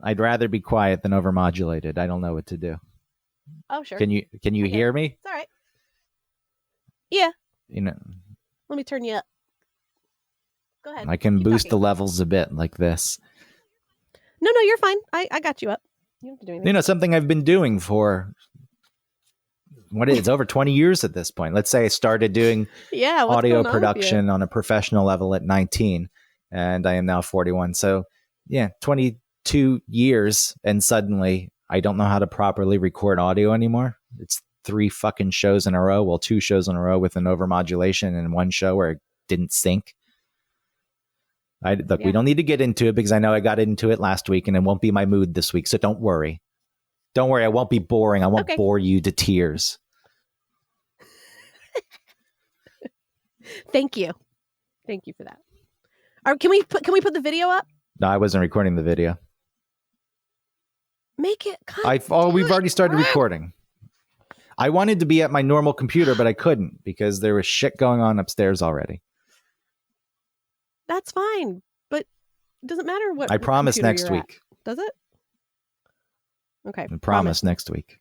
I'd rather be quiet than overmodulated. I don't know what to do. Oh, sure. Can you hear me? It's all right. Yeah. You know, Let me turn you up. Go ahead. I can Keep boost talking. the levels a bit like this. No, you're fine. I got you up. You don't have to do anything. You know, something I've been doing for it's over 20 years at this point. Let's say I started doing audio production on a professional level at 19, and I am now 41. So, yeah, 22 years, and suddenly I don't know how to properly record audio anymore. It's 3 fucking shows in a row. Well, 2 shows in a row with an overmodulation, and 1 show where it didn't sync. We don't need to get into it because I know I got into it last week, and it won't be my mood this week. So don't worry. Don't worry. I won't be boring. I won't bore you to tears. Thank you for that. Can we put the video up? No, I wasn't recording the video. Make it. We've already started recording. I wanted to be at my normal computer, but I couldn't because there was shit going on upstairs already. That's fine, but it doesn't matter what. I promise next week. Does it? Okay. I promise next week.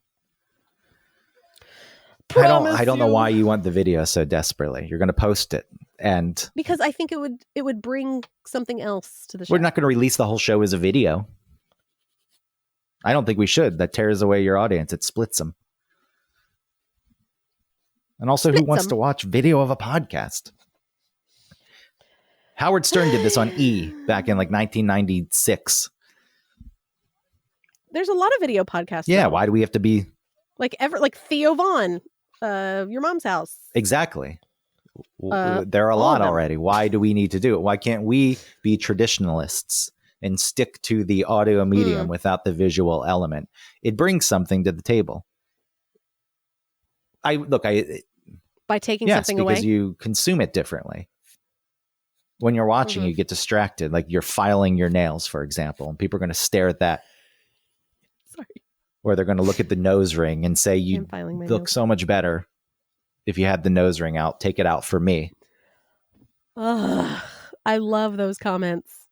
I don't know why you want the video so desperately. You're going to post it, and because I think it would bring something else to the show. We're not going to release the whole show as a video. I don't think we should. That tears away your audience. It splits them. And also, who wants to watch video of a podcast? Howard Stern did this on E back in like 1996. There's a lot of video podcasts. Yeah, why do we have to be like Theo Vaughn? Your Mom's House. Exactly. There are a lot already. Why do we need to do it? Why can't we be traditionalists and stick to the audio medium without the visual element? It brings something to the table. By taking something away? Because you consume it differently. When you're watching, you get distracted. Like you're filing your nails, for example, and people are going to stare at that. Sorry. Or they're going to look at the nose ring and say, you look so much better if you had the nose ring out. Take it out for me. I love those comments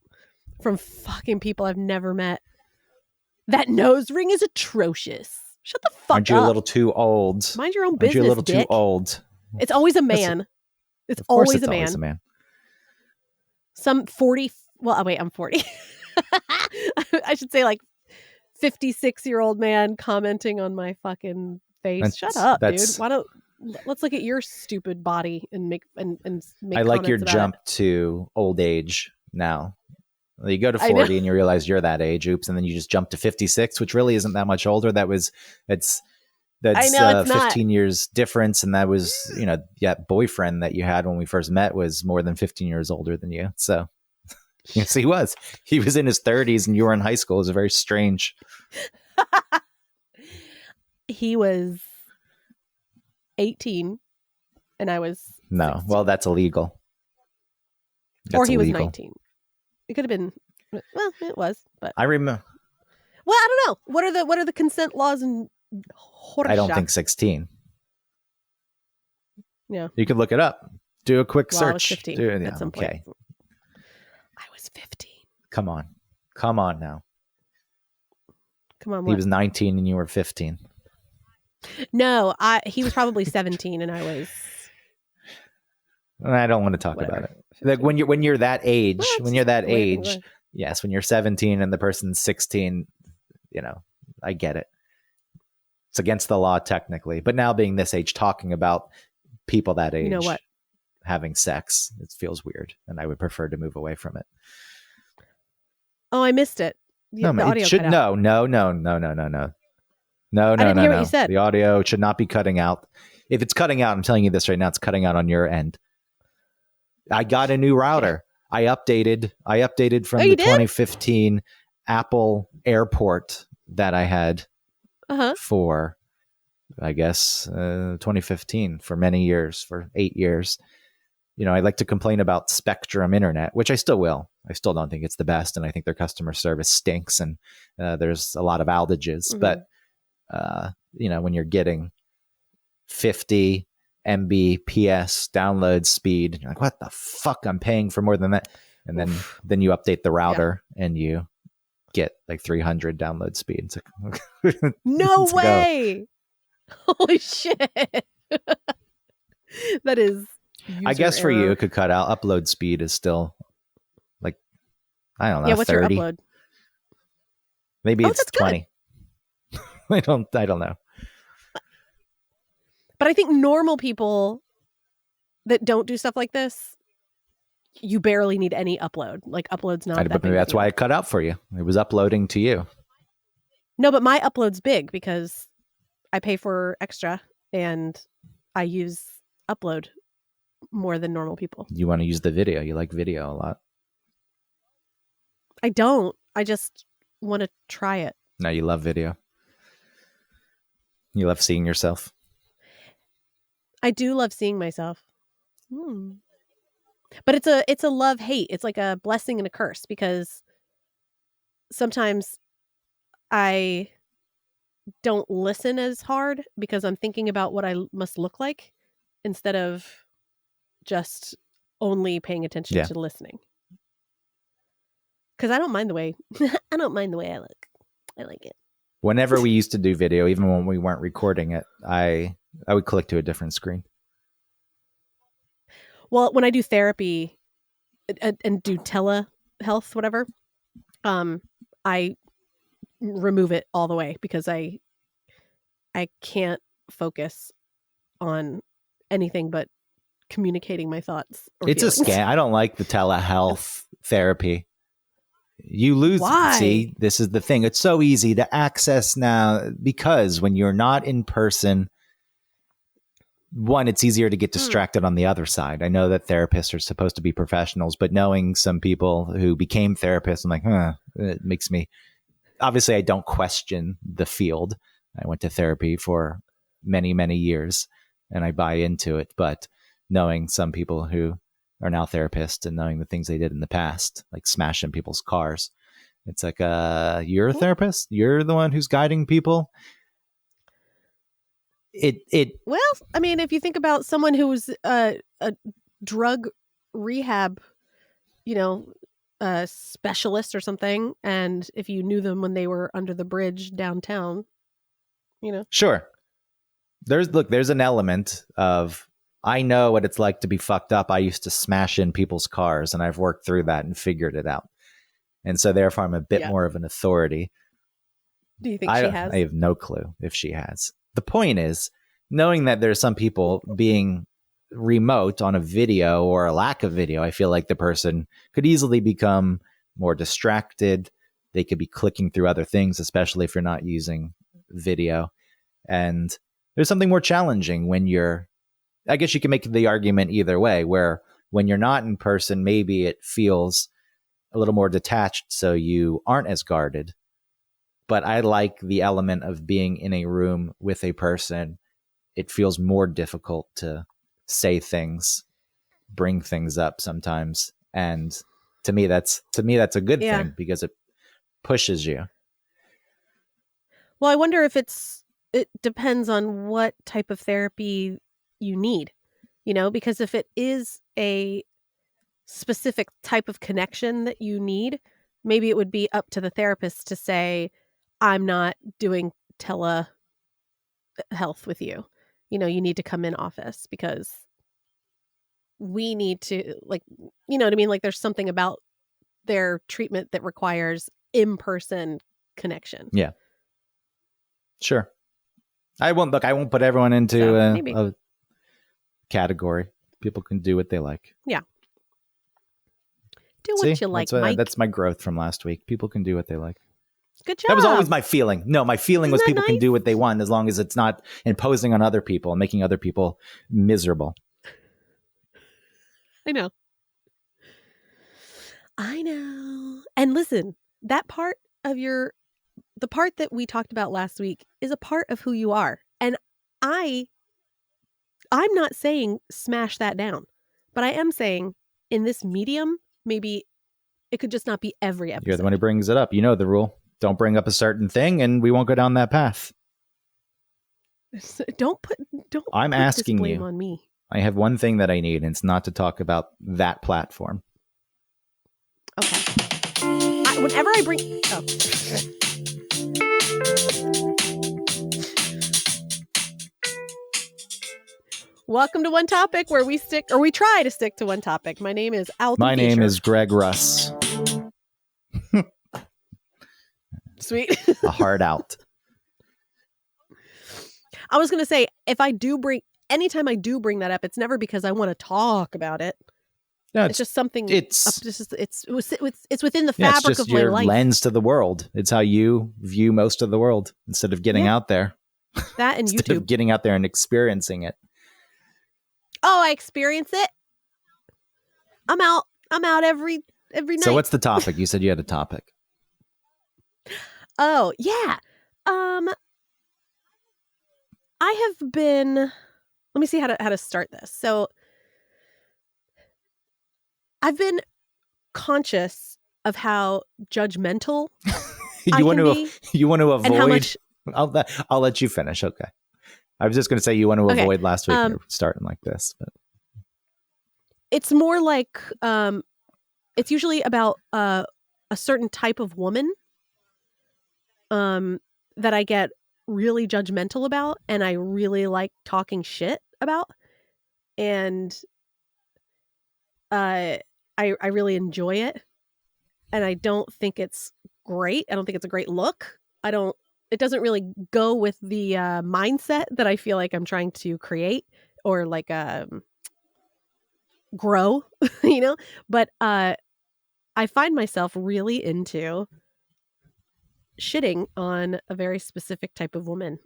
from fucking people I've never met. That nose ring is atrocious. Shut the fuck up. Aren't you a little too old? Mind your own business, Aren't you a little dick? Too old? It's always a man. It's always a man. Some 40... Well, wait, I'm 40. I should say like 56-year-old man commenting on my fucking face. Shut up, dude. Let's look at your stupid body and make I like your jump to old age now. You go to 40 and you realize you're that age. Oops. And then you just jump to 56, which really isn't that much older. That's 15 years difference. And that was, boyfriend that you had when we first met was more than 15 years older than you. So yes, he was in his 30s and you were in high school. It was very strange. He was 18 and I was 16. No. Well, that's illegal. Or he was 19. It could have been. Well, it was, but I remember. Well, I don't know. What are the consent laws in Horseshoe? I don't think 16. Yeah, you could look it up. Do a quick search. I was 15 at some point. I was 15. Come on now. Come on. He was 19 and you were 15. No, he was probably 17 and I was. I don't want to talk about it. Like when you're that age, yes, when you're 17 and the person's 16, I get it. It's against the law technically, but now being this age, talking about people that age, having sex, it feels weird, and I would prefer to move away from it. Oh, I missed it. No. I didn't hear what you said. The audio should not be cutting out. If it's cutting out, I'm telling you this right now, it's cutting out on your end. I got a new router. I updated from the 2015 Apple Airport that I had for, I guess, 2015 for many years, for 8 years. I like to complain about Spectrum Internet, which I still will. I still don't think it's the best, and I think their customer service stinks, and there's a lot of outages. But when you're getting 50 Mbps download speed, you're like, what the fuck? I'm paying for more than that. And then you update the router and you get like 300 download speed. No way! Holy shit! That is. I guess for you, it could cut out. Upload speed is still like, I don't know. Yeah, what's 30. your upload? Maybe it's 20. I don't know. But I think normal people that don't do stuff like this, you barely need any upload. Like upload's not that big. That's why it cut out for you. It was uploading to you. No, but my upload's big because I pay for extra and I use upload more than normal people. You want to use the video. You like video a lot. I don't. I just want to try it. No, you love video. You love seeing yourself. I do love seeing myself. But it's a love-hate. It's like a blessing and a curse because sometimes I don't listen as hard because I'm thinking about what I must look like instead of just only paying attention to listening. Because I don't mind the way I look. I like it. Whenever we used to do video, even when we weren't recording it, I would click to a different screen. Well, when I do therapy and do telehealth, whatever, I remove it all the way because I can't focus on anything but communicating my thoughts. It's feelings. A scam. I don't like the telehealth therapy. You lose. Why? See, this is the thing. It's so easy to access now because when you're not in person, one, it's easier to get distracted on the other side. I know that therapists are supposed to be professionals, but knowing some people who became therapists, I'm like, it makes me, obviously I don't question the field. I went to therapy for many, many years and I buy into it. But knowing some people who are now therapists and knowing the things they did in the past, like smashing people's cars, it's like, you're a therapist? You're the one who's guiding people? Well, I mean, if you think about someone who was a drug rehab, specialist or something, and if you knew them when they were under the bridge downtown, Sure. There's an element of, I know what it's like to be fucked up. I used to smash in people's cars and I've worked through that and figured it out. And so therefore I'm a bit more of an authority. Do you think she has? I have no clue if she has. The point is, knowing that there's some people being remote on a video or a lack of video, I feel like the person could easily become more distracted. They could be clicking through other things, especially if you're not using video. And there's something more challenging when I guess you can make the argument either way, where when you're not in person, maybe it feels a little more detached, so you aren't as guarded. But I like the element of being in a room with a person. It feels more difficult to say things, bring things up sometimes. And to me, that's a good thing because it pushes you. Well, I wonder if it depends on what type of therapy you need, because if it is a specific type of connection that you need, maybe it would be up to the therapist to say, I'm not doing telehealth with you. You need to come in office because we need to, like, you know what I mean? Like there's something about their treatment that requires in-person connection. Yeah. Sure. I won't put everyone into a category. People can do what they like. Yeah. Do what you like, Mike. That's my growth from last week. People can do what they like. Good job. That was always my feeling. No, my feeling was people can do what they want as long as it's not imposing on other people and making other people miserable. I know. And listen, that part of the part that we talked about last week is a part of who you are. And I'm not saying smash that down, but I am saying in this medium, maybe it could just not be every episode. You're the one who brings it up. You know the rule. Don't bring up a certain thing and we won't go down that path. I'm asking this blame you on me. I have one thing that I need, and it's not to talk about that platform. Okay. whenever I bring... Oh. Welcome to One Topic, where we try to stick to one topic. My name is Alton My name is Greg Russ. Sweet. A hard out. I was going to say, anytime I do bring that up, it's never because I want to talk about it. No, it's just something. It's within the fabric of my life. It's your lens to the world. It's how you view most of the world instead of getting out there. That and instead YouTube. of getting out there and experiencing it. Oh, I experience it. I'm out every night. So what's the topic? You said you had a topic. Oh, yeah. I have been, let me see how to start this. So I've been conscious of how judgmental you want to avoid. I'll let you finish. Okay. I was just going to say you want to avoid last week starting like this, but it's more like it's usually about a certain type of woman that I get really judgmental about, and I really like talking shit about, and I really enjoy it, and I don't think it's great. I don't think it's a great look. It doesn't really go with the mindset that I feel like I'm trying to create or like grow, but I find myself really into shitting on a very specific type of woman.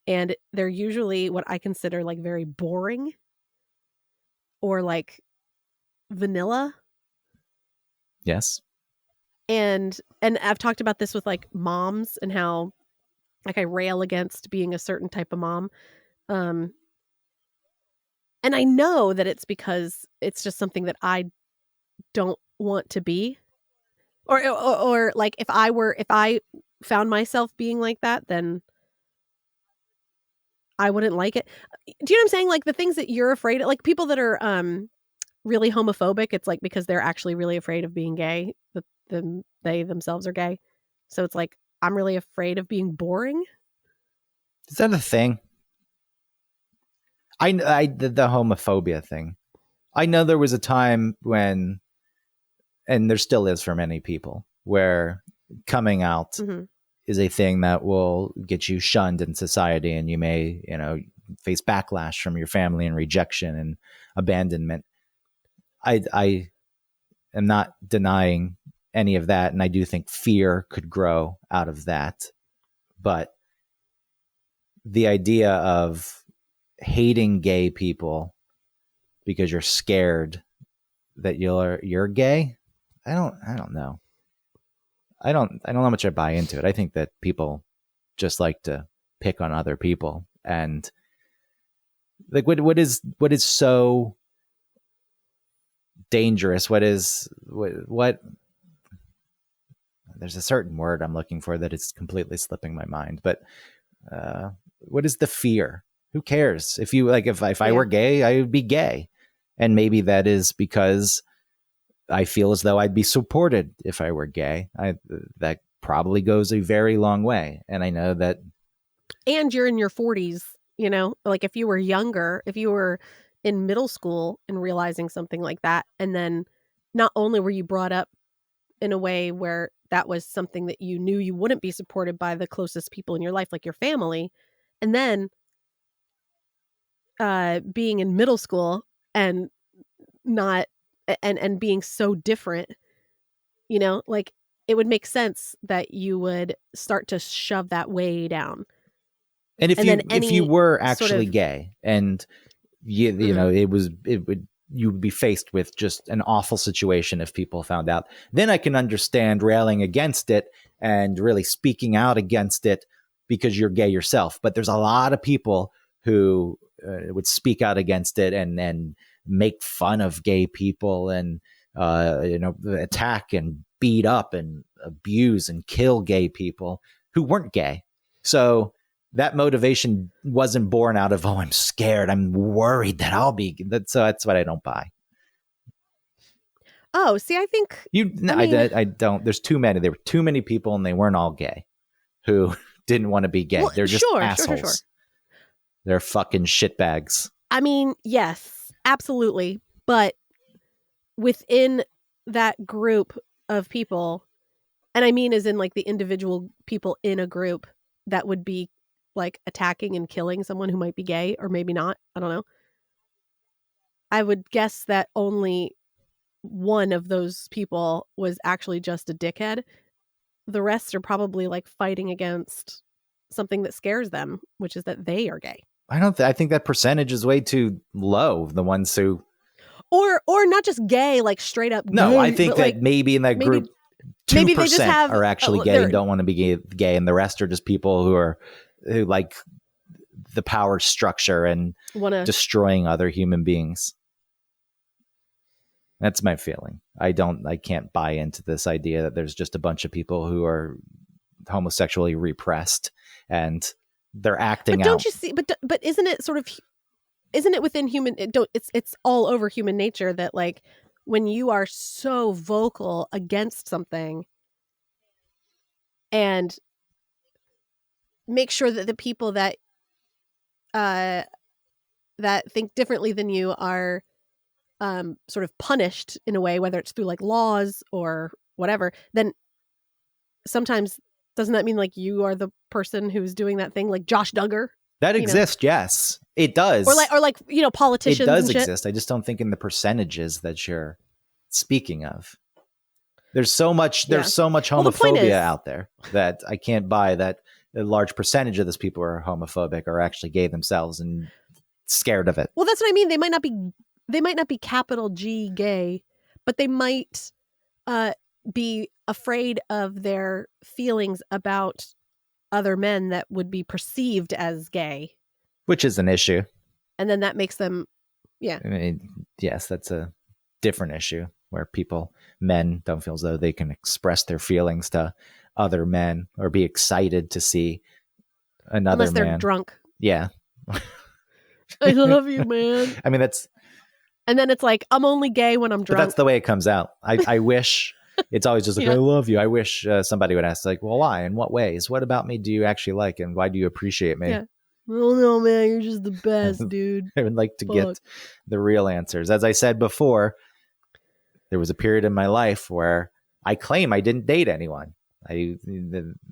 And they're usually what I consider like very boring or like vanilla. Yes. And I've talked about this with like moms and how like I rail against being a certain type of mom. And I know that it's because it's just something that I don't want to be. Or like if I found myself being like that, then I wouldn't like it. Do you know what I'm saying? Like the things that you're afraid of, like people that are really homophobic, it's like because they're actually really afraid of being gay, that they themselves are gay. So it's like, I'm really afraid of being boring. Is that a thing? I the homophobia thing. I know there was a time when, and there still is for many people, where coming out is a thing that will get you shunned in society, and you may, face backlash from your family and rejection and abandonment. I am not denying any of that, and I do think fear could grow out of that. But the idea of hating gay people because you're scared that you're gay, I don't know. I don't know how much I buy into it. I think that people just like to pick on other people, and like what is so dangerous? What there's a certain word I'm looking for that is completely slipping my mind, but what is the fear? Who cares? If you if I were gay, I would be gay. And maybe that is because I feel as though I'd be supported if I were gay. That probably goes a very long way. And I know that. And you're in your 40s, like if you were younger, if you were in middle school and realizing something like that, and then not only were you brought up in a way where that was something that you knew you wouldn't be supported by the closest people in your life, like your family, and then being in middle school and not and being so different, like it would make sense that you would start to shove that way down. And if you were actually gay and you would be faced with just an awful situation if people found out, then I can understand railing against it and really speaking out against it because you're gay yourself. But there's a lot of people who would speak out against it and make fun of gay people and attack and beat up and abuse and kill gay people who weren't gay. So that motivation wasn't born out of, I'm scared, I'm worried that I'll be. So that's what I don't buy. Oh, see, I think I don't. There's too many. There were too many people, and they weren't all gay who didn't want to be gay. Well, they're just assholes. Sure. They're fucking shitbags. I mean, yes, absolutely. But within that group of people, and I mean as in like the individual people in a group that would be like attacking and killing someone who might be gay or maybe not. I don't know. I would guess that only one of those people was actually just a dickhead. The rest are probably like fighting against something that scares them, which is that they are gay. I think that percentage is way too low. The ones who, or not just gay, like straight up. No, gay, I think that like, maybe in that group, 2% are actually gay and don't want to be gay, and the rest are just people who like the power structure and destroying other human beings. That's my feeling. I can't buy into this idea that there's just a bunch of people who are homosexually repressed and they're acting out. Don't you see? But isn't it within human? It's all over human nature that like when you are so vocal against something and make sure that the people that think differently than you are sort of punished in a way, whether it's through like laws or whatever, then sometimes doesn't that mean like you are the person who's doing that thing, like Josh Duggar? That exists, yes, it does. Or like politicians. It does exist. I just don't think in the percentages that you're speaking of. There's so much homophobia out there that I can't buy that a large percentage of those people who are homophobic are actually gay themselves and scared of it. Well, that's what I mean. They might not be capital G gay, but they might be afraid of their feelings about other men that would be perceived as gay. Which is an issue. And then that makes them, yeah. I mean, yes, that's a different issue where men don't feel as though they can express their feelings to other men or be excited to see another man. Unless they're drunk. Yeah. I love you, man. I mean, that's... And then it's like, I'm only gay when I'm drunk. But that's the way it comes out. I wish... It's always just like, I love you. I wish somebody would ask, like, well, why? In what ways? What about me do you actually like? And why do you appreciate me? Yeah. Oh, no, man. You're just the best, dude. I would like to get the real answers. As I said before, there was a period in my life where I claim I didn't date anyone.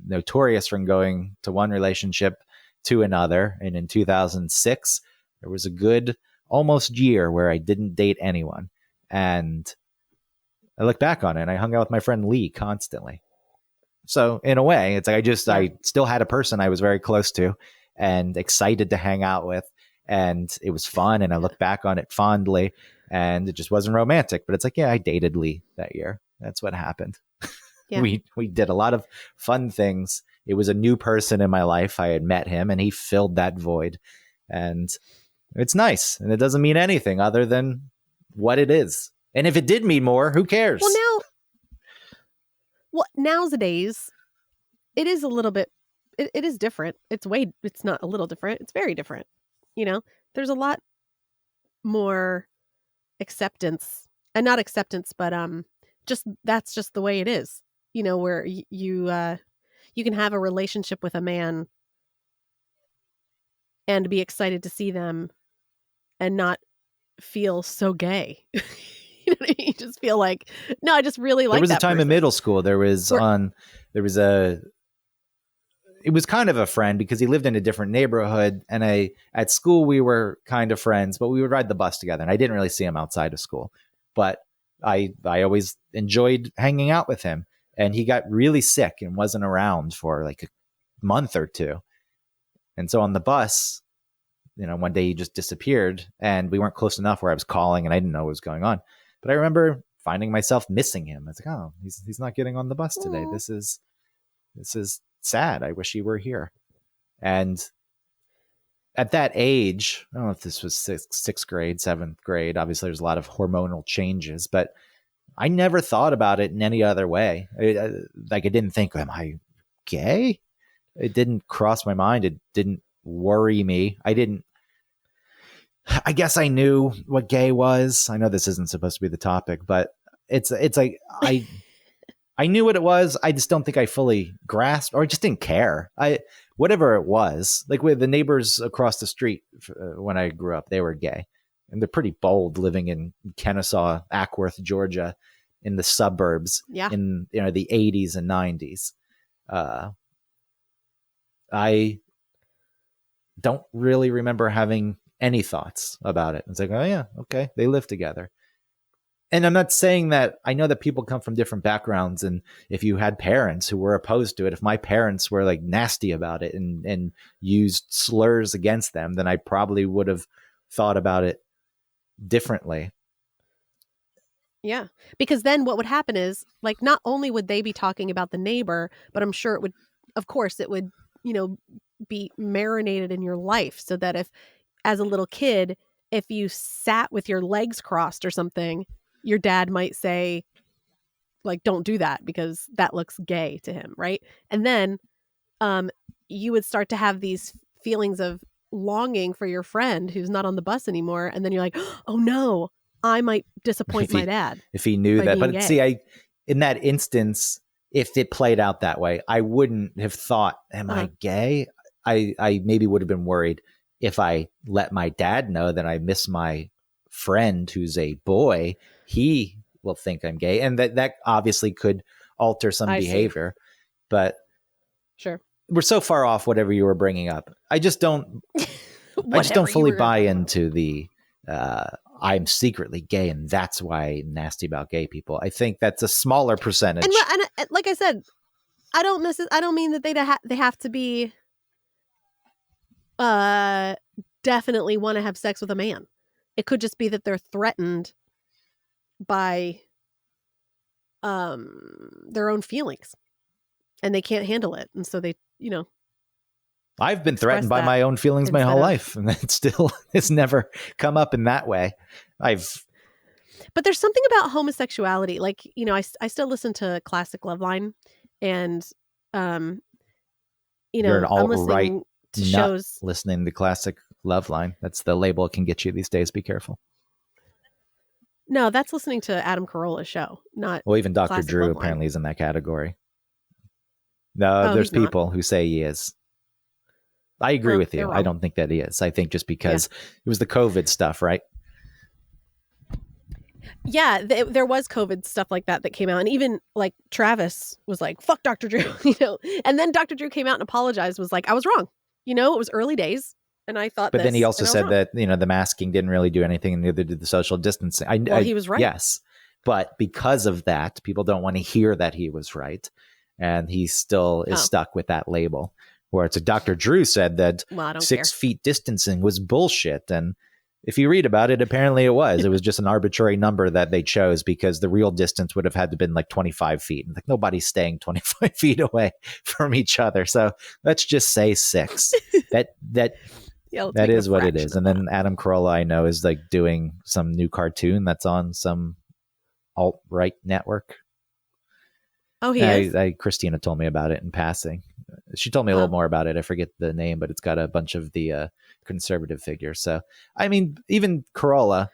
Notorious from going to one relationship to another. And in 2006, there was a good almost year where I didn't date anyone. And I look back on it and I hung out with my friend Lee constantly. So in a way, it's like I still had a person I was very close to and excited to hang out with. And it was fun. And I look back on it fondly and it just wasn't romantic. But it's like, yeah, I dated Lee that year. That's what happened. Yeah. We did a lot of fun things. It was a new person in my life. I had met him and he filled that void. And it's nice. And it doesn't mean anything other than what it is. And if it did mean more, who cares? Well, nowadays, it is a little bit, it is different. It's not a little different. It's very different. You know, there's a lot more acceptance, and not acceptance, but that's just the way it is. You know, where you can have a relationship with a man and be excited to see them and not feel so gay. You know what I mean? You just feel like, no, I just really like that. There was a time in middle school. It was kind of a friend because he lived in a different neighborhood. And at school, we were kind of friends, but we would ride the bus together. And I didn't really see him outside of school, but I always enjoyed hanging out with him. And he got really sick and wasn't around for like a month or two. And so on the bus, you know, one day he just disappeared and we weren't close enough where I was calling and I didn't know what was going on. But I remember finding myself missing him. I was like, oh, he's not getting on the bus today. Aww. This is sad. I wish he were here. And at that age, I don't know if this was sixth grade, seventh grade. Obviously, there's a lot of hormonal changes, but I never thought about it in any other way. I didn't think, am I gay? It didn't cross my mind. It didn't worry me. I guess I knew what gay was. I know this isn't supposed to be the topic, but it's like I knew what it was. I just don't think I fully grasped, or I just didn't care. Whatever it was, like with the neighbors across the street when I grew up, they were gay, and they're pretty bold, living in Kennesaw, Ackworth, Georgia, in the suburbs, in the 80s and 90s. I don't really remember having any thoughts about it. It's like, oh yeah, okay, they live together. And I'm not saying that, I know that people come from different backgrounds, and if you had parents who were opposed to it, if my parents were like nasty about it and used slurs against them, then I probably would have thought about it differently. Yeah, because then what would happen is, like, not only would they be talking about the neighbor, but I'm sure it would, of course, it would, be marinated in your life, so that if, as a little kid, if you sat with your legs crossed or something, your dad might say, like, don't do that because that looks gay to him, right? And then you would start to have these feelings of longing for your friend who's not on the bus anymore. And then you're like, oh no, I might disappoint my dad. If he knew that. But gay. See, in that instance, if it played out that way, I wouldn't have thought, am I gay? I maybe would have been worried if I let my dad know that I miss my friend who's a boy, he will think I'm gay. And that obviously could alter some behavior. But sure, we're so far off whatever you were bringing up. I just don't fully buy into the I'm secretly gay and that's why I'm nasty about gay people. I think that's a smaller percentage. And like I said, I don't mean that they have to be definitely want to have sex with a man. It could just be that they're threatened by their own feelings and they can't handle it. And so they, I've been threatened by my own feelings my whole life, and it's never come up in that way. But there's something about homosexuality. Like, I still listen to classic Loveline, and you're an alt-right to shows listening to classic Loveline. That's the label it can get you these days. Be careful. No, that's listening to Adam Carolla's show, not. Well, even Dr. Drew Loveline. Apparently is in that category. No, there's people who say he is. I agree with you. I don't think that he is. I think just because it was the COVID stuff, right? Yeah, there was COVID stuff like that came out. And even like Travis was like, fuck Dr. Drew, and then Dr. Drew came out and apologized, was like, I was wrong. It was early days. And I thought But then he also said that, the masking didn't really do anything, and neither did the social distancing. He was right. Yes. But because of that, people don't want to hear that he was right. And he still is stuck with that label. Where it's Dr. Drew said that 6 feet distancing was bullshit. And if you read about it, apparently it was. It was just an arbitrary number that they chose because the real distance would have had to been like 25 feet. And like nobody's staying 25 feet away from each other. So let's just say 6. That is what it is. And then Adam Carolla, I know, is like doing some new cartoon that's on some alt-right network. Oh, he is? Christina told me about it in passing. She told me a little more about it. I forget the name, but it's got a bunch of the conservative figures. So, I mean, even Carolla,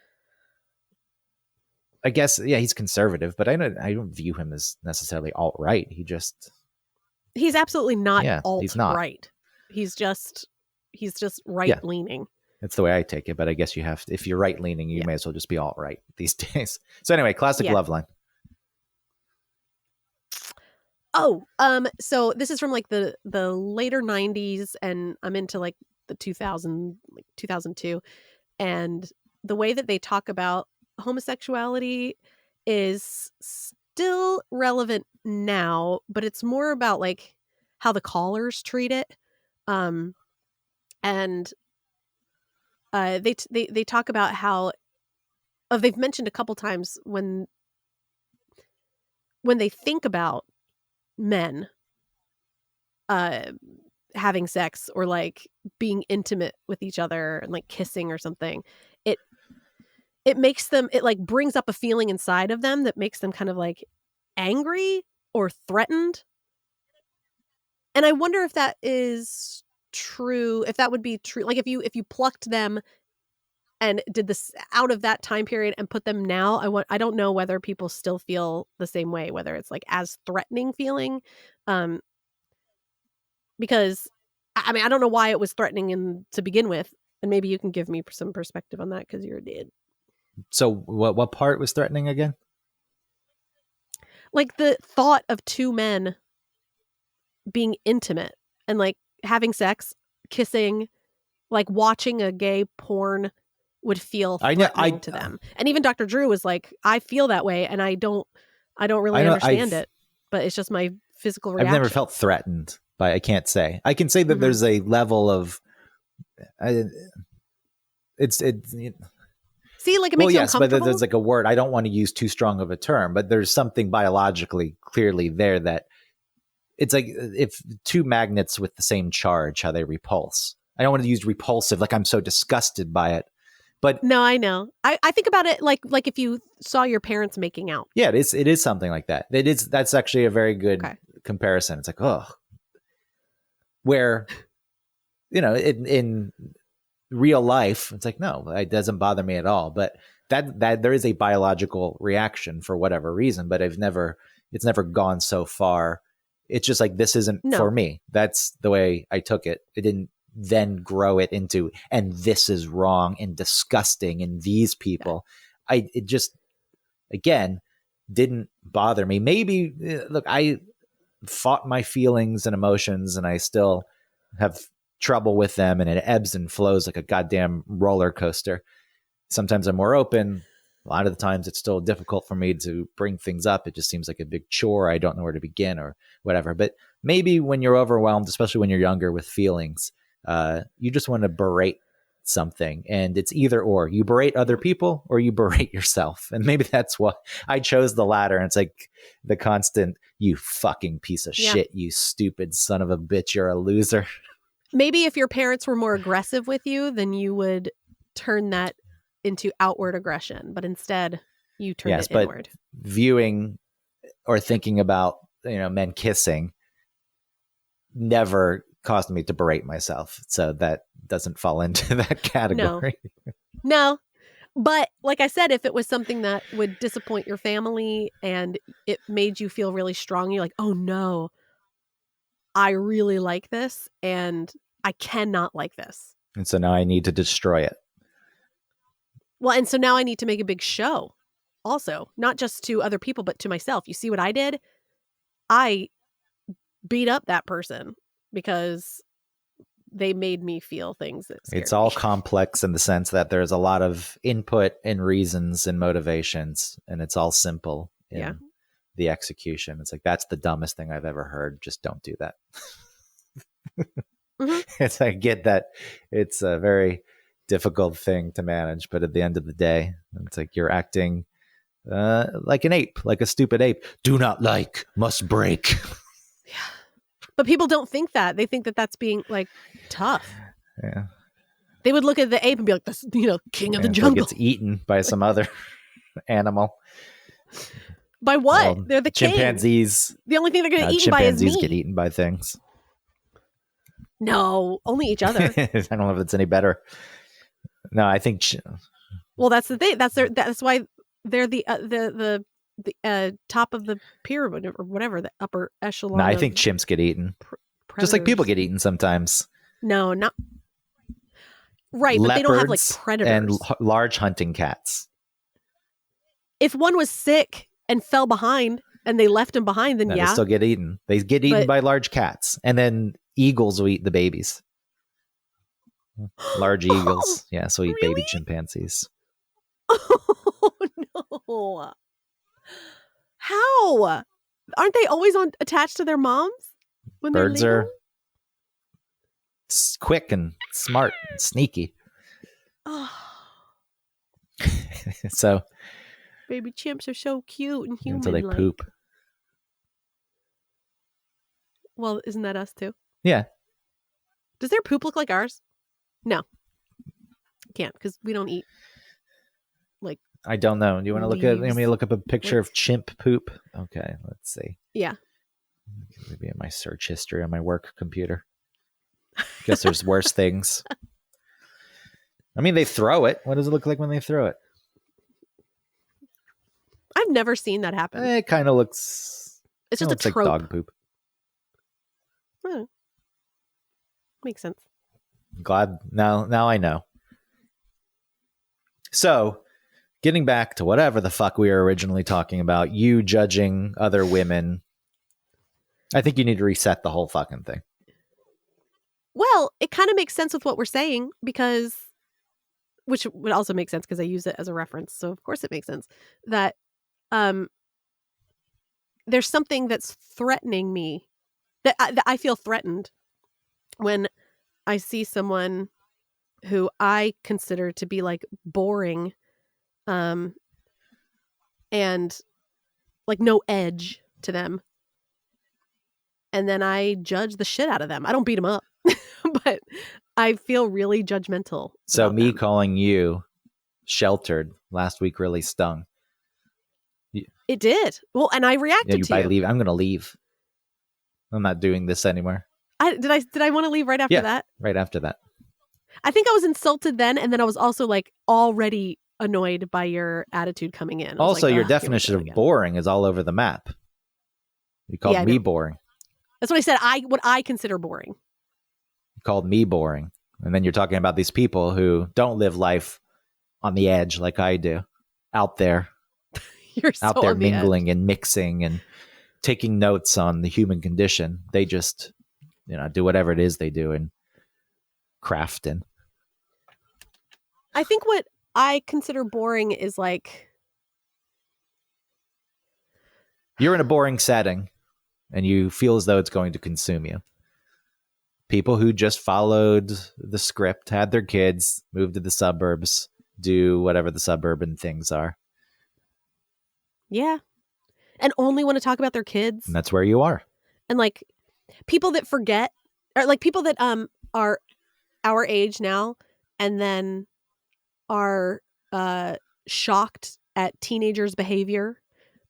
I guess, he's conservative, but I don't view him as necessarily alt-right. He's absolutely not alt-right. He's not. He's just right-leaning. That's the way I take it, but I guess you have to, if you're right-leaning, you may as well just be alt-right these days. So anyway, classic Loveline. Oh, so this is from like the later 90s, and I'm into like the 2002, and the way that they talk about homosexuality is still relevant now, but it's more about like how the callers treat it. And they talk about how they've mentioned a couple times when they think about men having sex or like being intimate with each other and like kissing or something, it makes them, it like brings up a feeling inside of them that makes them kind of like angry or threatened. And I wonder if that is true, if that would be true, like if you plucked them and did this out of that time period and put them now, I don't know whether people still feel the same way, whether it's like as threatening feeling, because I mean, I don't know why it was threatening to begin with, and maybe you can give me some perspective on that because you're a dude. So what part was threatening again? Like the thought of two men being intimate and like having sex, kissing, like watching a gay porn would feel threatening to them. And even Dr. Drew was like, I feel that way and I don't really understand it, but it's just my physical reaction. I've never felt threatened by, I can't say. I can say that there's a level of See, like it makes you uncomfortable. But there's like a word. I don't want to use too strong of a term, but there's something biologically clearly there that it's like if two magnets with the same charge, how they repulse. I don't want to use repulsive, like I'm so disgusted by it. But no, I know. I think about it like if you saw your parents making out. Yeah, it is something like that. That's actually a very good comparison. It's like, oh, where, in real life, it's like, no, it doesn't bother me at all. But that there is a biological reaction for whatever reason, but it's never gone so far. It's just like, this isn't for me. That's the way I took it. It didn't then grow it into, and this is wrong and disgusting and these people. Yeah. It just, again, didn't bother me. Maybe, look, I fought my feelings and emotions and I still have trouble with them, and it ebbs and flows like a goddamn roller coaster. Sometimes I'm more open. A lot of the times it's still difficult for me to bring things up. It just seems like a big chore. I don't know where to begin or whatever. But maybe when you're overwhelmed, especially when you're younger with feelings, you just want to berate something, and it's either or. You berate other people or you berate yourself. And maybe that's what I chose, the latter. And it's like the constant, you fucking piece of shit, you stupid son of a bitch, you're a loser. Maybe if your parents were more aggressive with you, then you would turn that into outward aggression, but instead you turn it inward. Viewing or thinking about, men kissing never caused me to berate myself. So that doesn't fall into that category. No. But like I said, if it was something that would disappoint your family and it made you feel really strong, you're like, oh no, I really like this and I cannot like this. And so now I need to destroy it. Well, and so now I need to make a big show also, not just to other people, but to myself. You see what I did? I beat up that person because they made me feel things that scared It's all me. complex in the sense that there's a lot of input and reasons and motivations, and it's all simple in the execution. It's like, that's the dumbest thing I've ever heard. Just don't do that. It's, I get that it's a very difficult thing to manage, but at the end of the day, it's like you're acting like an ape, like a stupid ape. Do not like, must break. Yeah. But people don't think that. They think that that's being like tough. Yeah. They would look at the ape and be like, "This, king of the jungle." Gets eaten by some other animal. By what? Well, they're the chimpanzees. King. The only thing they're going to eat by is meat. Chimpanzees get eaten by things. No, only each other. I don't know if it's any better. No, I think. Well, that's the thing. That's why they're the top of the pyramid or whatever, the upper echelon. No, I think chimps get eaten, just like people get eaten sometimes. No, not right. Leopards, but they don't have like predators and large hunting cats. If one was sick and fell behind, and they left him behind, then they still get eaten. They get eaten by large cats, and then eagles will eat the babies. Large eagles, so eat baby chimpanzees. Oh no! How? Aren't they always attached to their moms? When birds are quick and smart and sneaky. So baby chimps are so cute and human. Until they poop. Well, isn't that us too? Yeah. Does their poop look like ours? No. Can't, because we don't eat. Like, I don't know. Do you want to look at? Let me look up a picture of chimp poop. Okay, let's see. Yeah. Maybe in my search history on my work computer. I guess there's worse things. I mean, they throw it. What does it look like when they throw it? I've never seen that happen. It kind of looks... It's just a trope. Like dog poop. Makes sense. Glad now I know. So, getting back to whatever the fuck we were originally talking about, you judging other women, I think you need to reset the whole fucking thing. Well, it kind of makes sense with what we're saying because, which would also make sense because I use it as a reference. So of course it makes sense that there's something that's threatening me, that I feel threatened when I see someone who I consider to be like boring, and like no edge to them. And then I judge the shit out of them. I don't beat them up, but I feel really judgmental. So me calling you sheltered last week really stung. It did. Well, and I reacted to you. Leave. I'm going to leave. I'm not doing this anymore. Did I want to leave right after that? Right after that. I think I was insulted then, and then I was also like already annoyed by your attitude coming in. Also, like, your definition of boring is all over the map. You called me boring. That's what I said. What I consider boring. You called me boring. And then you're talking about these people who don't live life on the edge like I do. Out there. You're so out there mingling edge. And mixing and taking notes on the human condition. They just, do whatever it is they do and crafting. I think what I consider boring is like... You're in a boring setting and you feel as though it's going to consume you. People who just followed the script, had their kids, moved to the suburbs, do whatever the suburban things are. Yeah. And only want to talk about their kids. And that's where you are. And like people that forget, or like people that are our age now and then are shocked at teenagers' behavior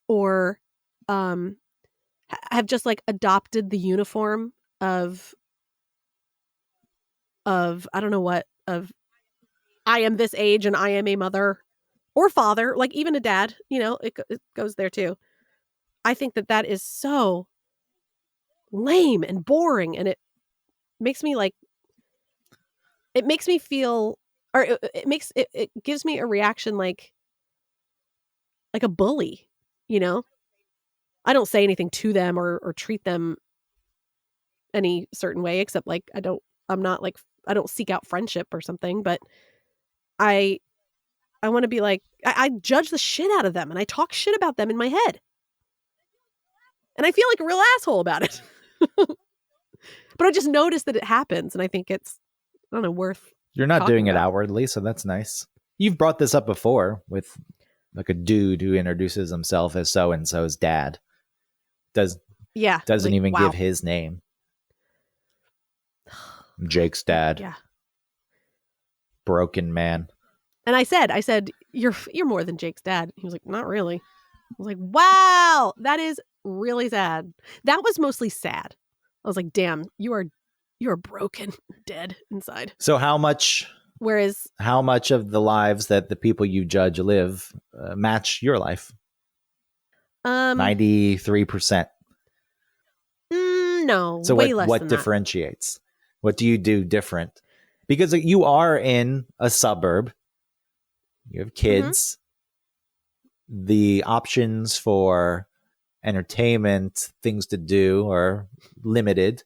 or have just like adopted the uniform of I don't know what, of I am this age and I am a mother or father, like even a dad, it goes there too. I think that is so lame and boring, and it makes me feel, or it gives me a reaction like a bully, I don't say anything to them or treat them any certain way, except like I don't seek out friendship or something, but I want to be like, I judge the shit out of them and I talk shit about them in my head. And I feel like a real asshole about it. But I just noticed that it happens and I think it's, I don't know, worth. You're not doing it outwardly, so that's nice. You've brought this up before with like a dude who introduces himself as so-and-so's dad. Doesn't even give his name. Jake's dad. Yeah. Broken man. And I said, you're more than Jake's dad. He was like, not really. I was like, wow, that is really sad. That was mostly sad. I was like, damn, you are broken, dead inside. So how much of the lives that the people you judge live match your life? 93%. No. So way less what than differentiates? That. What do you do different? Because you are in a suburb. You have kids. Mm-hmm. The options for entertainment, things to do are limited.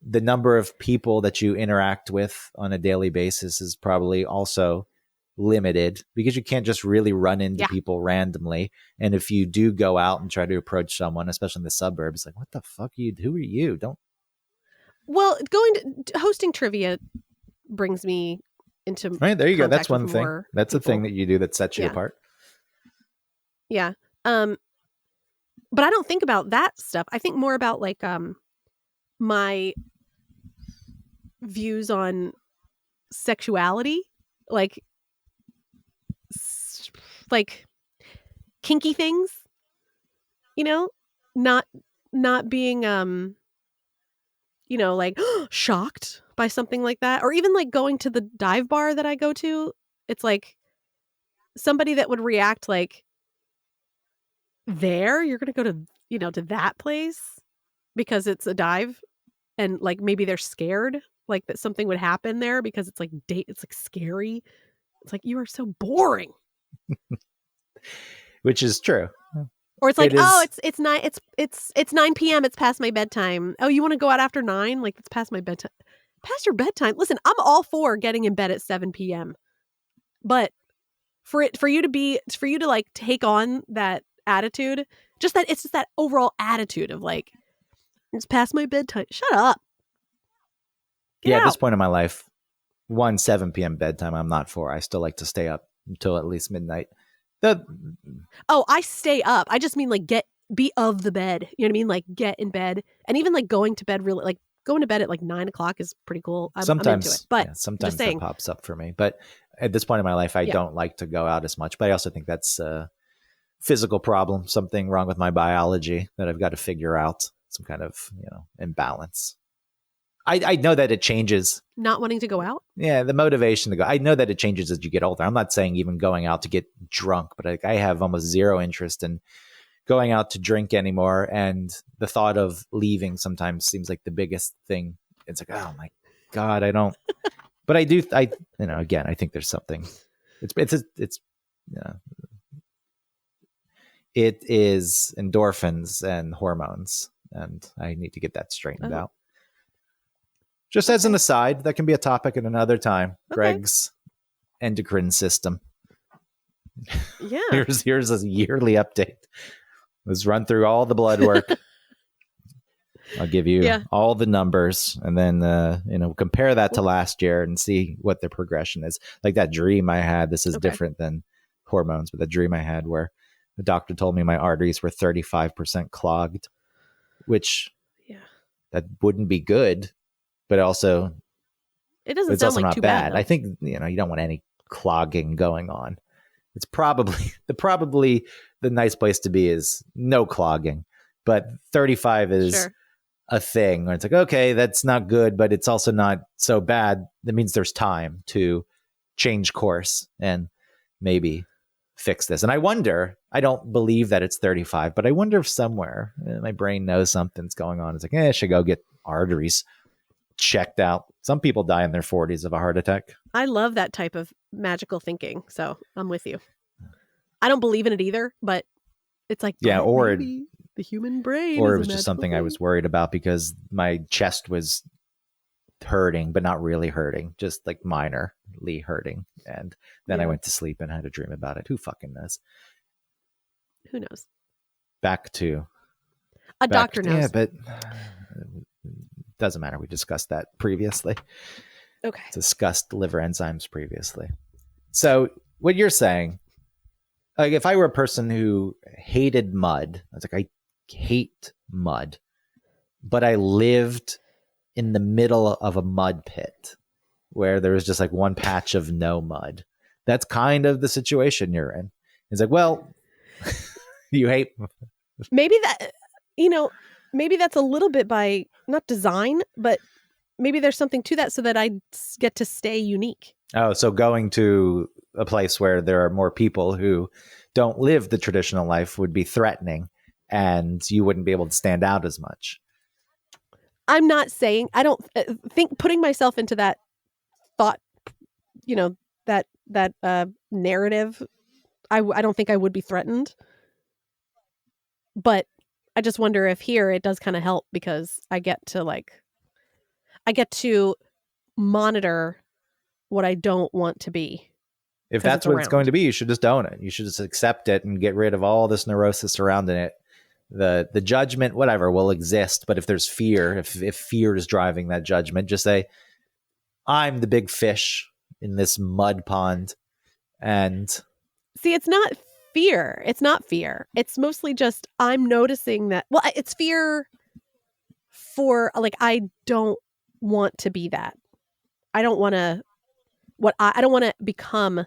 The number of people that you interact with on a daily basis is probably also limited because you can't just really run into people randomly. And if you do go out and try to approach someone, especially in the suburbs, like, what the fuck who are you? Well, hosting trivia brings me into right there. You go. That's one thing. That's people. A thing that you do that sets you apart. Yeah. But I don't think about that stuff. I think more about like my views on sexuality, like kinky things, not being like shocked by something like that. Or even like going to the dive bar that I go to. It's like somebody that would react like, you're going to go to, to that place because it's a dive and like maybe they're scared like that something would happen there because it's like it's like scary. It's like, you are so boring. Which is true. Or it's like, it's 9 p.m. It's past my bedtime. Oh, you want to go out after 9? Like, it's past my bedtime. Past your bedtime? Listen, I'm all for getting in bed at 7 p.m. But for you to like take on that attitude, it's just that overall attitude of like, it's past my bedtime. Shut up. Get out. At this point in my life, 7 p.m. bedtime, I'm not for. I still like to stay up until at least midnight. I stay up. I just mean like be of the bed. You know what I mean? Like get in bed, and even like going to bed really like going to bed at like 9 o'clock is pretty cool. Sometimes, I'm into it, but sometimes that pops up for me. But at this point in my life, I don't like to go out as much. But I also think that's a physical problem, something wrong with my biology that I've got to figure out, some kind of imbalance. I know that it changes. Not wanting to go out? Yeah, the motivation to go. I know that it changes as you get older. I'm not saying even going out to get drunk, but I have almost zero interest in going out to drink anymore. And the thought of leaving sometimes seems like the biggest thing. It's like, oh my God, I don't. But I do. Again, I think there's something. It is endorphins and hormones, and I need to get that straightened out. Just as an aside, that can be a topic at another time. Okay. Greg's endocrine system. Yeah. Here's a yearly update. Let's run through all the blood work. I'll give you all the numbers, and then compare that to last year and see what the progression is. Like that dream I had. This is different than hormones, but the dream I had where the doctor told me my arteries were 35% clogged, which that wouldn't be good. But also, it doesn't sound like not too bad. Though. I think you don't want any clogging going on. It's probably the nice place to be is no clogging, but 35 is a thing where it's like, okay, that's not good, but it's also not so bad. That means there's time to change course and maybe fix this. And I wonder, I don't believe that it's 35, but I wonder if somewhere my brain knows something's going on. It's like, I should go get arteries checked out. Some people die in their 40s of a heart attack. I love that type of magical thinking, so I'm with you. I don't believe in it either, but it's like, or the human brain, or it was just something I was worried about because my chest was hurting, but not really hurting, just like minorly hurting. And then I went to sleep and had a dream about it. Who fucking knows? Who knows? Back to a doctor knows. Yeah, but doesn't matter. We discussed that previously. Okay. Discussed liver enzymes previously. So what you're saying, like if I were a person who hated mud, I was like, I hate mud, but I lived in the middle of a mud pit where there was just like one patch of no mud. That's kind of the situation you're in. It's like, well, you hate. Maybe maybe that's a little bit by not design, but maybe there's something to that so that I get to stay unique. Oh, so going to a place where there are more people who don't live the traditional life would be threatening and you wouldn't be able to stand out as much. I'm not saying, I don't think putting myself into that thought, that narrative, I don't think I would be threatened. But I just wonder if here it does kind of help because I get to monitor what I don't want to be. If that's what it's going to be, you should just own it. You should just accept it and get rid of all this neurosis surrounding it. The judgment, whatever, will exist. But if there's fear, if fear is driving that judgment, just say, I'm the big fish in this mud pond. And see, it's not fear. It's not fear. It's mostly just I'm noticing that. Well, it's fear for like I don't want to be that. I don't want to. I don't want to become.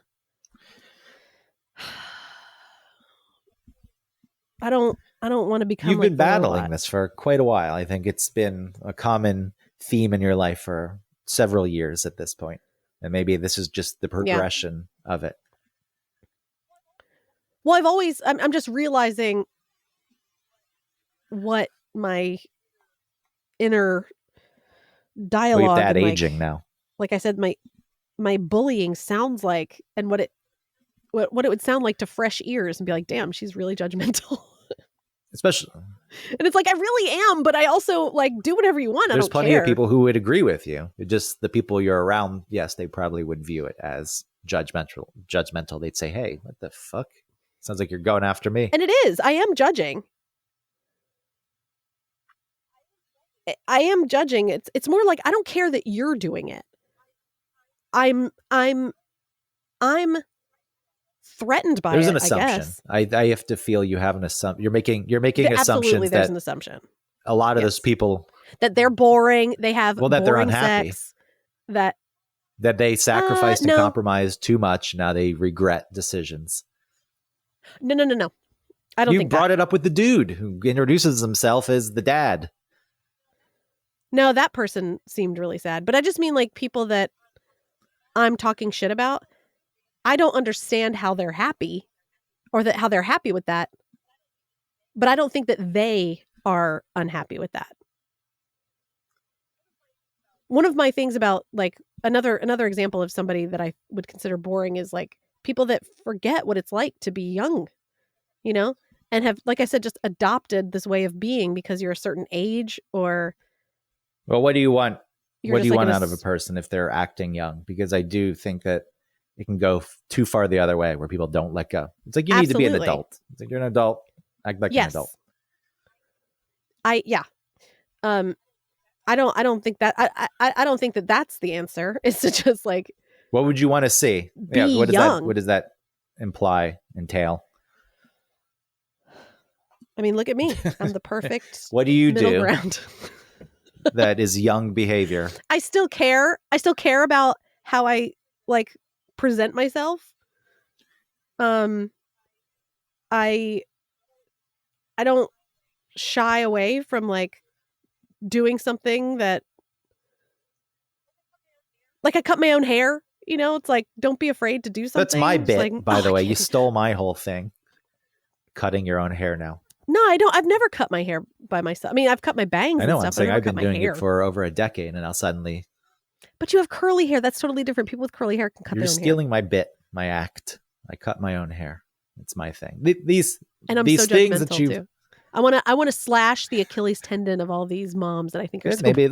I don't want to become. You've been battling this for quite a while. I think it's been a common theme in your life for several years at this point. And maybe this is just the progression of it. Well, I'm just realizing what my inner dialogue. That aging now. Like I said, my bullying sounds like, and what it would sound like to fresh ears, and be like, damn, she's really judgmental. Especially. And it's like, I really am, but I also like do whatever you want. There's plenty of people who would agree with you. It just the people you're around, yes, they probably would view it as judgmental. They'd say, hey, what the fuck? Sounds like you're going after me. And it is. I am judging. It's more like, I don't care that you're doing it. I'm threatened by there's it. There's an assumption. I have to feel you have an assumption. You're making assumptions. There's an assumption. A lot of those people that they're boring. They have that they're unhappy. Sex, that they sacrificed and compromised too much. Now they regret decisions. No. I don't think you brought it up with the dude who introduces himself as the dad. No, that person seemed really sad. But I just mean like people that I'm talking shit about. I don't understand how they're happy or how they're happy with that. But I don't think that they are unhappy with that. One of my things about like another example of somebody that I would consider boring is like people that forget what it's like to be young, you know, and have, like I said, just adopted this way of being because you're a certain age or. Well, what do you want? What do you want out of a person if they're acting young? Because I do think that it can go too far the other way where people don't let go. It's like you need to be an adult. It's like you're an adult. Act like an adult. I don't think that I don't think that that's the answer. It's to just like. What would you want to see? What does that entail? I mean, look at me. I'm the perfect. What do you do? Ground. That is young behavior. I still care about how I like present myself. I don't shy away from like doing something that, like, I cut my own hair, you know, it's like, don't be afraid to do something. That's my bit, like, by the way. You stole my whole thing. Cutting your own hair now. No, I don't. I've never cut my hair by myself. I mean, I've cut my bangs and stuff. I'm saying I've been doing it for over a decade, and now suddenly. But you have curly hair. That's totally different. People with curly hair can cut their own hair. You're stealing my bit, my act. I cut my own hair. It's my thing. These so things that you. Too. I want to slash the Achilles tendon of all these moms that I think are so maybe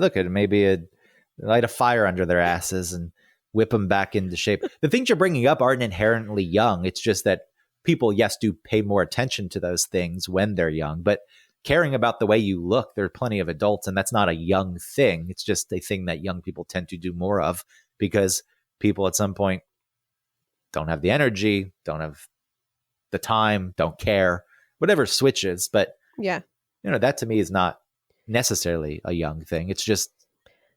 light a fire under their asses and whip them back into shape. The things you're bringing up aren't inherently young. It's just that people, yes, do pay more attention to those things when they're young, but caring about the way you look, there are plenty of adults, and that's not a young thing. It's just a thing that young people tend to do more of because people at some point don't have the energy, don't have the time, don't care, whatever switches. But yeah, you know, that to me is not necessarily a young thing. It's just.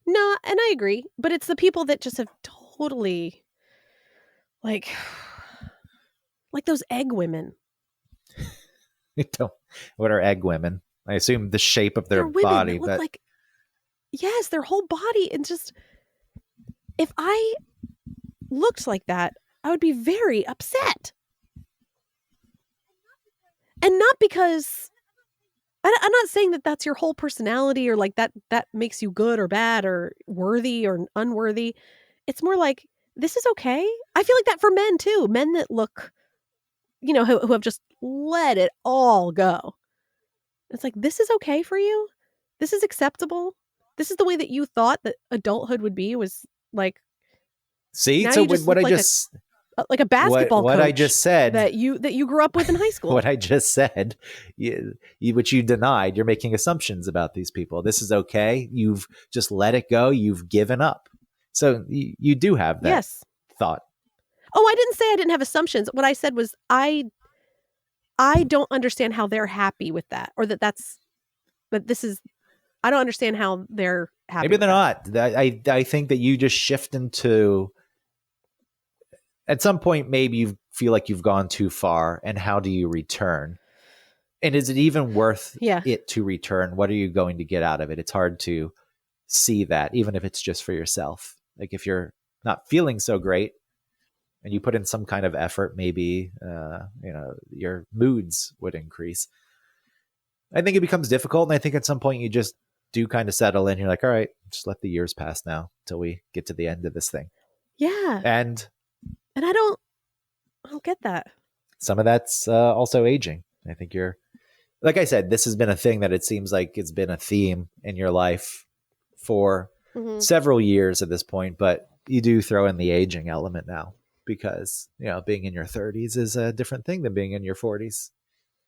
No, and I agree, but it's the people that just have totally like those egg women. What are egg women? I assume the shape of their body. That look like, yes, their whole body. And just, if I looked like that, I would be very upset. And not because, I'm not saying that that's your whole personality or like that makes you good or bad or worthy or unworthy. It's more like, this is okay. I feel like that for men too. Men that look, you know, who have just let it all go. It's like, this is okay for you. This is acceptable. This is the way that you thought that adulthood would be, was like. See, so what I like just. Like a basketball what coach I just said that you grew up with in high school. What I just said, which you denied, you're making assumptions about these people. This is okay. You've just let it go. You've given up. So you do have that thought. Oh, I didn't say I didn't have assumptions. What I said was I don't understand how they're happy with that, or I don't understand how they're happy. Maybe they're not. I think that you just shift into. At some point, maybe you feel like you've gone too far, and how do you return? And is it even worth it to return? What are you going to get out of it? It's hard to see that, even if it's just for yourself. Like if you're not feeling so great and you put in some kind of effort, maybe, your moods would increase. I think it becomes difficult. And I think at some point you just do kind of settle in. You're like, all right, just let the years pass now till we get to the end of this thing. Yeah. And I don't get that. Some of that's also aging. I think like I said, this has been a thing that it seems like it's been a theme in your life for several years at this point, but you do throw in the aging element now because, being in your 30s is a different thing than being in your 40s.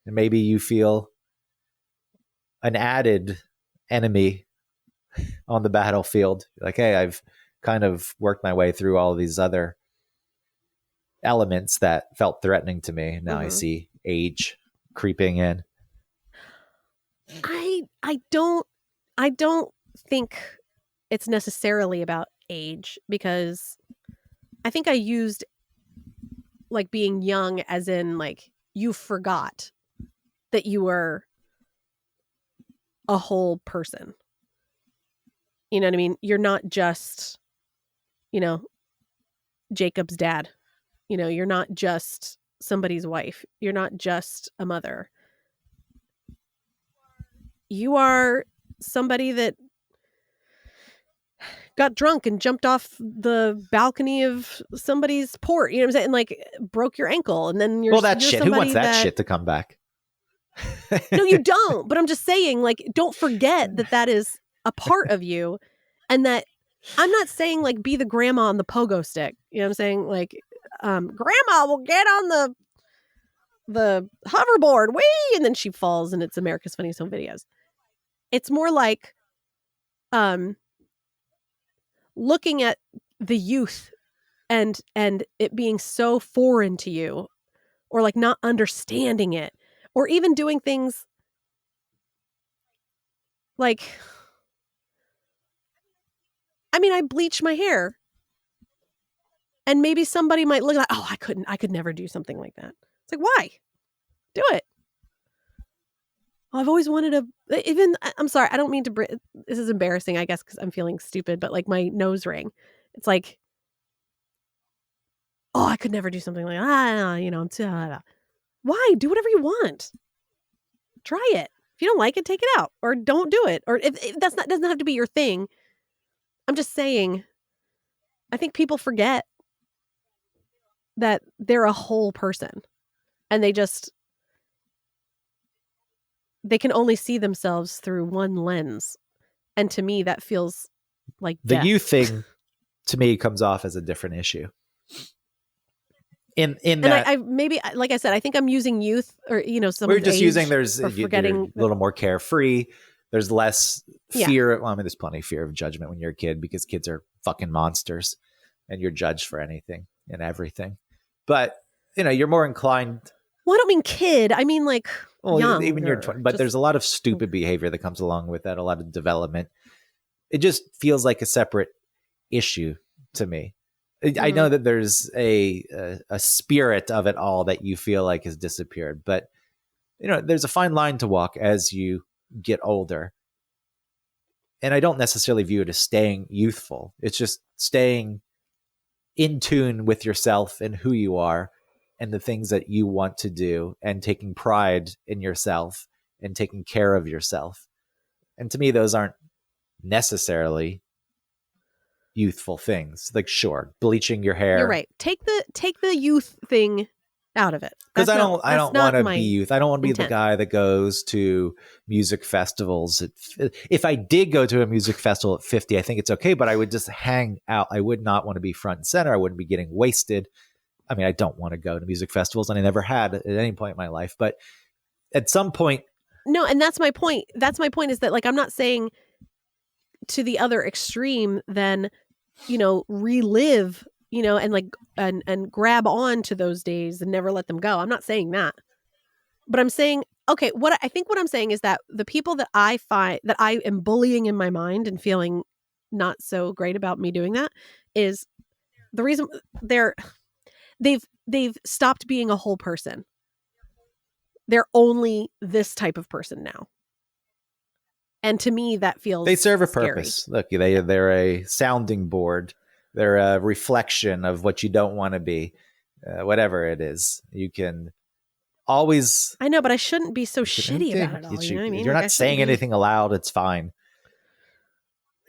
And maybe you feel an added enemy on the battlefield. Like, hey, I've kind of worked my way through all of these other elements that felt threatening to me. Now I see age creeping in. I don't think it's necessarily about age, because I think I used like being young as in like you forgot that you were a whole person. You know what I mean? You're not just, Jacob's dad. You're not just somebody's wife. You're not just a mother. You are somebody that got drunk and jumped off the balcony of somebody's port. You know what I'm saying? Like broke your ankle, and then you're shit. Who wants that shit to come back? No, you don't. But I'm just saying, like, don't forget that is a part of you, and that I'm not saying like be the grandma on the pogo stick. You know what I'm saying? Like, grandma will get on the hoverboard, whee, and then she falls, and it's America's Funniest Home Videos. It's more like looking at the youth and it being so foreign to you, or like not understanding it, or even doing things like, I bleach my hair, and maybe somebody might look like, oh, I could never do something like that. It's like, why? Do it. I've always wanted I'm sorry, I don't mean to this is embarrassing, I guess, because I'm feeling stupid, but like my nose ring. It's like, oh, I could never do something like, I'm too, why? Do whatever you want. Try it. If you don't like it, take it out, or don't do it. Or if doesn't have to be your thing. I'm just saying, I think people forget that they're a whole person, and they can only see themselves through one lens. And to me, that feels like the youth thing to me comes off as a different issue. In that, I maybe, like I said, I think I'm using youth, or we're just using. There's forgetting a little more carefree. There's less fear. Yeah. Well, there's plenty of fear of judgment when you're a kid, because kids are fucking monsters, and you're judged for anything and everything. But you're more inclined. Well, I don't mean kid. I mean like young. Even you're 20, but there's a lot of stupid behavior that comes along with that. A lot of development. It just feels like a separate issue to me. I know that there's a spirit of it all that you feel like has disappeared, but there's a fine line to walk as you get older. And I don't necessarily view it as staying youthful. It's just staying in tune with yourself and who you are and the things that you want to do, and taking pride in yourself and taking care of yourself. And to me, those aren't necessarily youthful things. Like, sure, bleaching your hair. You're right. Take the youth thing out of it. Because I don't want to be youth. I don't want to be the guy that goes to music festivals. If I did go to a music festival at 50, I think it's okay, but I would just hang out. I would not want to be front and center. I wouldn't be getting wasted. I don't want to go to music festivals, and I never had at any point in my life. But at some point... No, and that's my point. That's my point, is that, like, I'm not saying to the other extreme then, relive, and like, and grab on to those days and never let them go. I'm not saying that. But I'm saying, okay, what I'm saying is that the people that I find that I am bullying in my mind and feeling not so great about me doing that is the reason they've stopped being a whole person. They're only this type of person now. And to me, that feels they serve a scary. purpose. Look, they're a sounding board. They're a reflection of what you don't want to be. Whatever it is, you can always. I know, but I shouldn't be so shitty about it all. You know what I mean? You're not saying anything aloud. It's fine.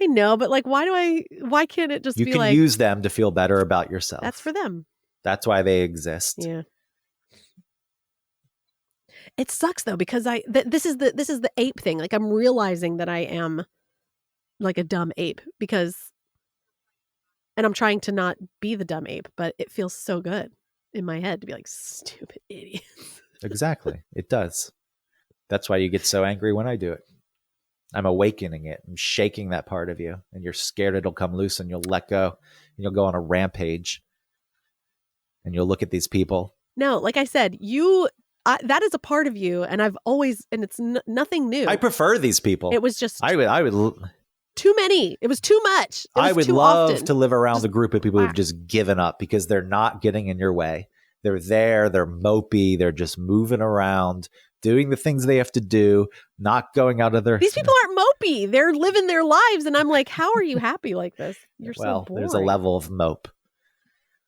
I know, but like, why can't it just be like... You can use them to feel better about yourself. That's for them. That's why they exist. Yeah. It sucks though, because this is the ape thing. Like, I'm realizing that I am like a dumb ape and I'm trying to not be the dumb ape, but it feels so good in my head to be like, stupid idiots. Exactly. It does. That's why you get so angry when I do it. I'm awakening it. I'm shaking that part of you, and you're scared it'll come loose, and you'll let go, and you'll go on a rampage, and you'll look at these people. No, like I said, that is a part of you, and I've always, and it's nothing new. I prefer these people. It was just I would too many. It was too much. I would love to live around a group of people who've just given up because they're not getting in your way. They're there. They're mopey. They're just moving around, doing the things they have to do, not going out of their... These people aren't mopey. They're living their lives. And I'm like, how are you happy like this? You're so boring. There's a level of mope.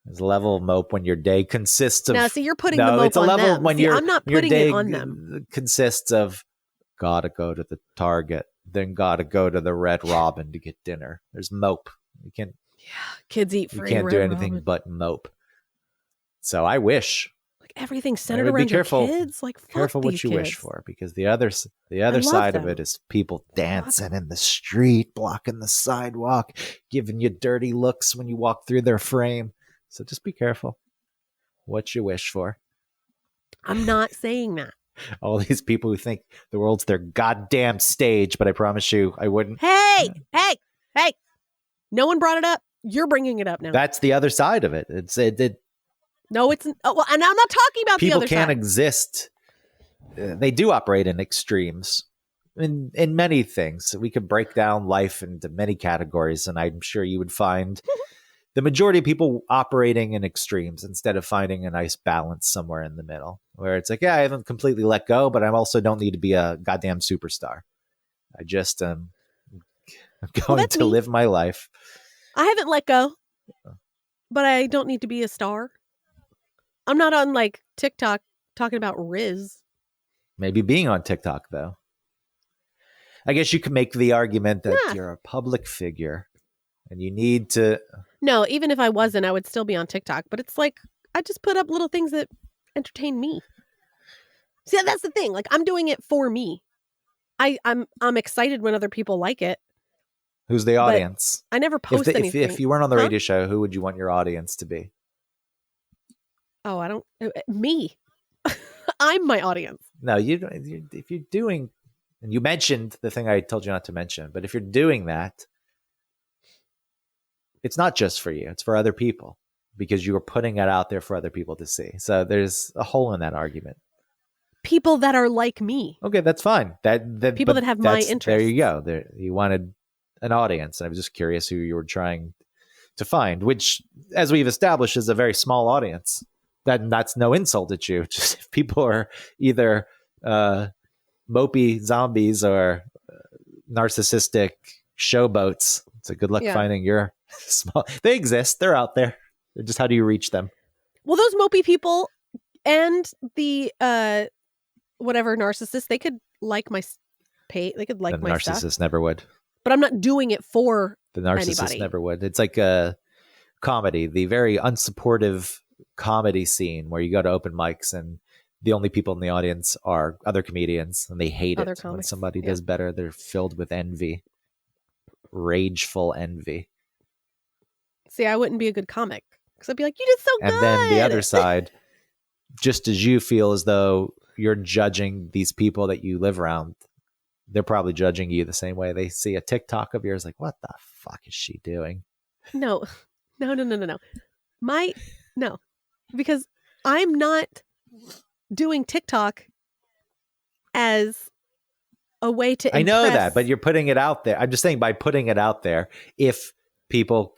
There's a level of mope when your day consists of... Now, see, you're putting the mope it's a on level them. When I'm not putting it on them. Consists of, gotta go to the Target, then gotta go to the Red Robin to get dinner. There's mope. You can't... Yeah, kids eat free. You can't do anything but mope. So I wish... Everything centered around your kids. Like, fuck careful what you kids. Wish for, because the other side of it is people dancing in the street, blocking the sidewalk, giving you dirty looks when you walk through their frame. So just be careful what you wish for. I'm not saying that. All these people who think the world's their goddamn stage, but I promise you, I wouldn't. Hey! No one brought it up. You're bringing it up now. That's the other side of it. No, it's... Oh, well, and I'm not talking about the other side. People can't exist. They do operate in extremes in many things. We could break down life into many categories, and I'm sure you would find the majority of people operating in extremes instead of finding a nice balance somewhere in the middle, where it's like, yeah, I haven't completely let go, but I also don't need to be a goddamn superstar. I just am going to live my life. I haven't let go, but I don't need to be a star. I'm not on like TikTok talking about Riz. Maybe being on TikTok, though. I guess you can make the argument that you're a public figure and you need to... No, even if I wasn't, I would still be on TikTok. But it's like, I just put up little things that entertain me. See, that's the thing. Like, I'm doing it for me. I'm excited when other people like it. Who's the audience? I never post anything. If you weren't on the radio show, who would you want your audience to be? Oh, I don't... Me. I'm my audience. No, if you're doing... And you mentioned the thing I told you not to mention, but if you're doing that, it's not just for you. It's for other people because you are putting it out there for other people to see. So there's a hole in that argument. People that are like me. Okay, that's fine. People that have my interests. There you go. You wanted an audience. And I was just curious who you were trying to find, which, as we've established, is a very small audience. That's no insult at you. Just if people are either mopey zombies or narcissistic showboats, it's a good luck finding your small... They exist. They're out there. Just how do you reach them? Well, those mopey people and the whatever narcissist, they could like my pay. They could like my stuff. The narcissist never would. But I'm not doing it for the narcissist. Anybody. Never would. It's like a comedy, the very unsupportive comedy scene where you go to open mics and the only people in the audience are other comedians and they hate it when somebody does better. They're filled with envy, rageful envy. See, I wouldn't be a good comic because I'd be like, you did so good. And then the other side, just as you feel as though you're judging these people that you live around, they're probably judging you the same way. They see a TikTok of yours like, what the fuck is she doing? No. Because I'm not doing TikTok as a way to impress. I know that, but you're putting it out there. I'm just saying by putting it out there, if people...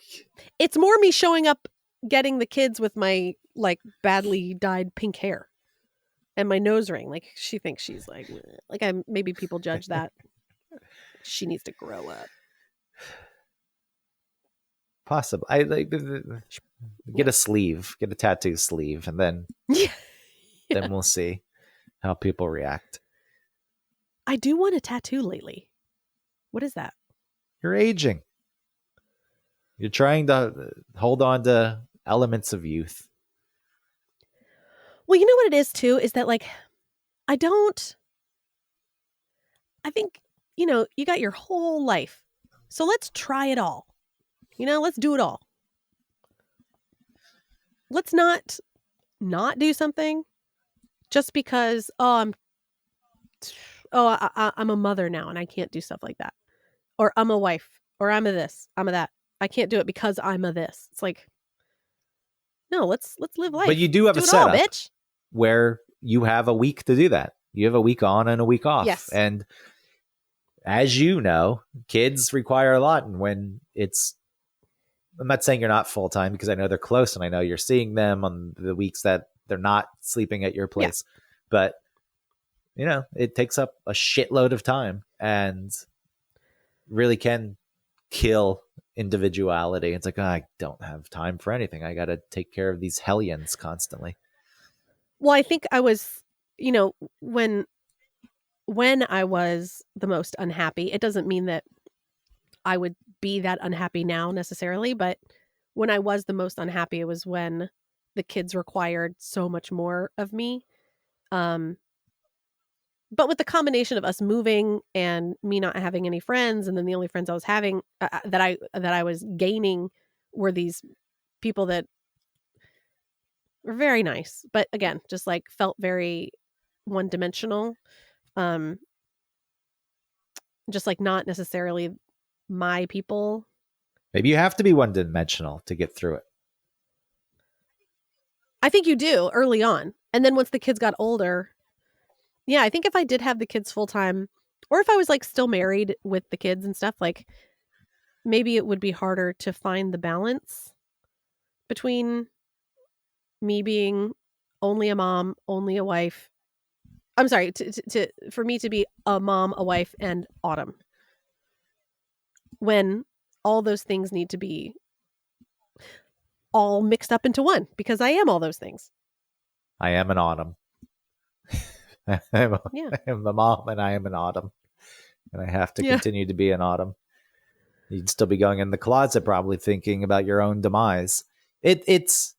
It's more me showing up, getting the kids with my like badly dyed pink hair and my nose ring. Like she thinks she's like maybe people judge that. She needs to grow up. Possible. I like get a sleeve, get a tattoo sleeve, and then then we'll see how people react. I do want a tattoo lately. What is that? You're aging. You're trying to hold on to elements of youth. Well, you know what it is too, is that like, I think, you got your whole life. So let's try it all. Let's do it all. Let's not do something just because, I'm a mother now and I can't do stuff like that. Or I'm a wife, or I'm a this, I'm a that. I can't do it because I'm a this. It's like, no, let's live life. But you do have a setup bitch. Where you have a week to do that. You have a week on and a week off. Yes. And as you know, kids require a lot. And when I'm not saying you're not full time, because I know they're close and I know you're seeing them on the weeks that they're not sleeping at your place. Yeah. But, it takes up a shitload of time and really can kill individuality. It's like, I don't have time for anything. I got to take care of these hellions constantly. Well, I think I was, when I was the most unhappy, it doesn't mean that I would be that unhappy now necessarily, but when I was the most unhappy, it was when the kids required so much more of me. But with the combination of us moving and me not having any friends, and then the only friends I was having that I was gaining were these people that were very nice, but again, just like felt very one-dimensional. Just like not necessarily my people. Maybe you have to be one-dimensional to get through it. I think you do early on. And then once the kids got older, yeah, I think if I did have the kids full time, or if I was like still married with the kids and stuff, like maybe it would be harder to find the balance between me being only a mom, only a wife. I'm sorry, for me to be a mom, a wife, and Autumn. When all those things need to be all mixed up into one, because I am all those things. I am an Autumn. I am the mom and I am an Autumn. And I have to continue to be an Autumn. You'd still be going in the closet probably thinking about your own demise. It's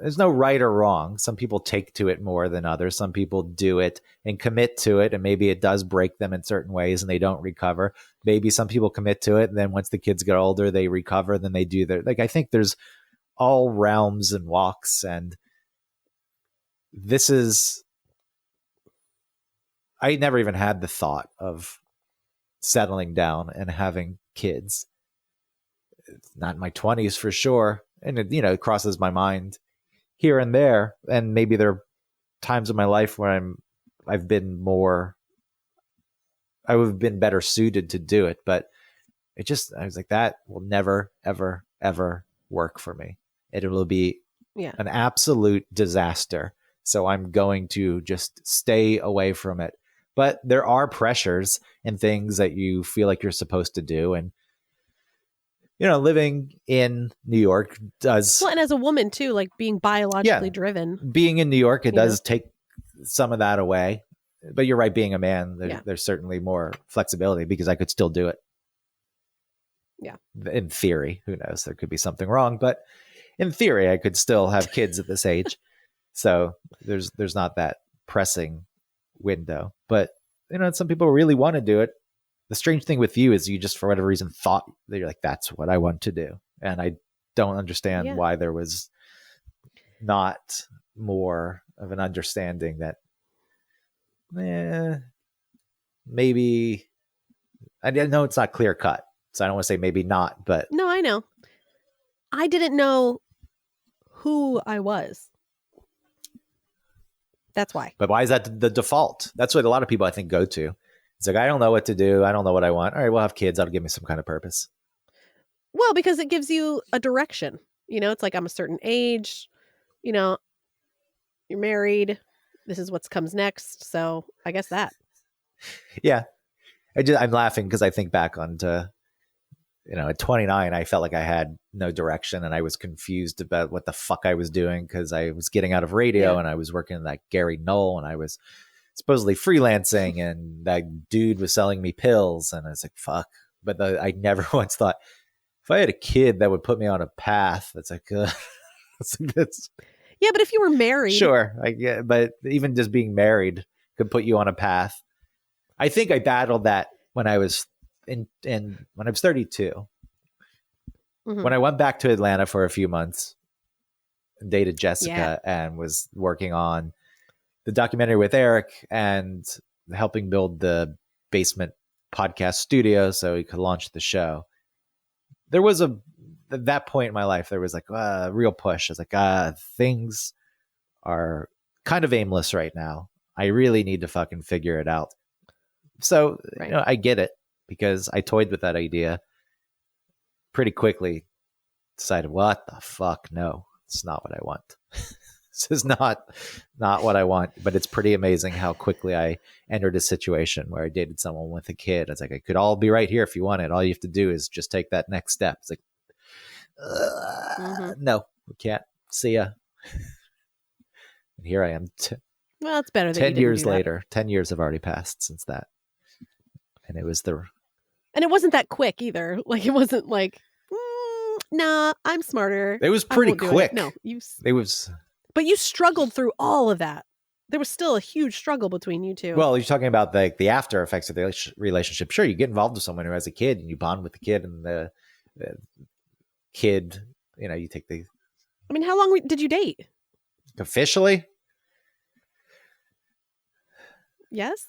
there's no right or wrong. Some people take to it more than others. Some people do it and commit to it, and maybe it does break them in certain ways and they don't recover. Maybe some people commit to it, and then once the kids get older, they recover, then they do their, I think there's all realms and walks, and I never even had the thought of settling down and having kids. It's not in my 20s for sure. And it crosses my mind here and there. And maybe there are times in my life where I would have been better suited to do it. But I was like, that will never, ever, ever work for me. It will be an absolute disaster. So I'm going to just stay away from it. But there are pressures and things that you feel like you're supposed to do. And, living in New York does... Well, and as a woman, too, like being biologically driven. Being in New York, it does take some of that away. But you're right, being a man, there's certainly more flexibility because I could still do it. Yeah. In theory, who knows? There could be something wrong. But in theory, I could still have kids at this age. So there's not that pressing window. But some people really want to do it. The strange thing with you is you just for whatever reason thought that you're like, that's what I want to do. And I don't understand why there was not more of an understanding that maybe I know it's not clear cut. So I don't want to say maybe not, but no, I know. I didn't know who I was. That's why. But why is that the default? That's what a lot of people, I think, go to. It's like, I don't know what to do. I don't know what I want. All right, we'll have kids. That'll give me some kind of purpose. Well, because it gives you a direction. It's like I'm a certain age. You're married. This is what comes next. So I guess that. Yeah. I'm laughing because I think back onto, at 29, I felt like I had no direction and I was confused about what the fuck I was doing because I was getting out of radio and I was working in that Gary Null and I was supposedly freelancing and that dude was selling me pills and I was like, fuck. But I never once thought if I had a kid that would put me on a path, that's like, that's yeah, but if you were married. Sure. But even just being married could put you on a path. I think I battled that when I was when I was 32. Mm-hmm. When I went back to Atlanta for a few months, dated Jessica and was working on the documentary with Eric and helping build the Basement podcast studio so he could launch the show. There was at that point in my life, there was like a real push. I was like, things are kind of aimless right now. I really need to fucking figure it out. So, I get it because I toyed with that idea pretty quickly, decided, what the fuck? No, it's not what I want. This is not what I want, but it's pretty amazing how quickly I entered a situation where I dated someone with a kid. I was like, I could all be right here if you want it. All you have to do is just take that next step. It's like, no, we can't. See ya. And here I am. Well, it's better than 10 years later. 10 years have already passed since that. And it was and it wasn't that quick either. Like, it wasn't like, nah, I'm smarter. It was pretty quick. No, it was. But you struggled through all of that. There was still a huge struggle between you two. Well, you're talking about the after effects of the relationship. Sure, you get involved with someone who has a kid and you bond with the kid and the kid, you take the... I mean, how long did you date? Officially? Yes.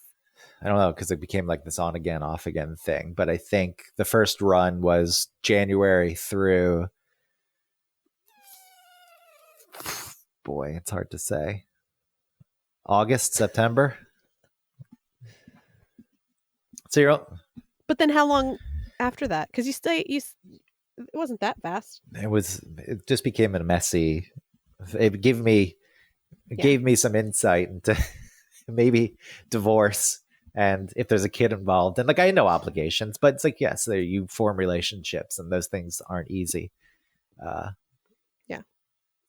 I don't know, because it became like this on again, off again thing. But I think the first run was January through... Boy, it's hard to say. August, September. So but then how long after that? Because it wasn't that fast. It just became a messy. It gave me some insight into maybe divorce and if there's a kid involved. And like I had no obligations, but it's like, yes, you form relationships and those things aren't easy.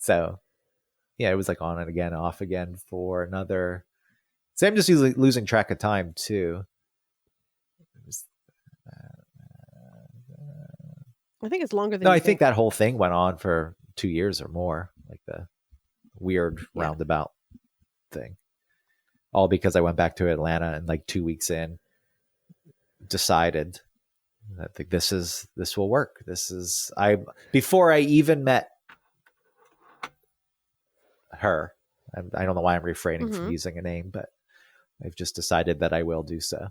So yeah, it was like on and again, off again for another. So I'm just losing track of time too. I think it's longer than. No, I think that whole thing went on for 2 years or more, like the weird roundabout thing. All because I went back to Atlanta and like 2 weeks in, decided that this will work. Before I even met her. I don't know why I'm refraining from using a name, but I've just decided that I will do so.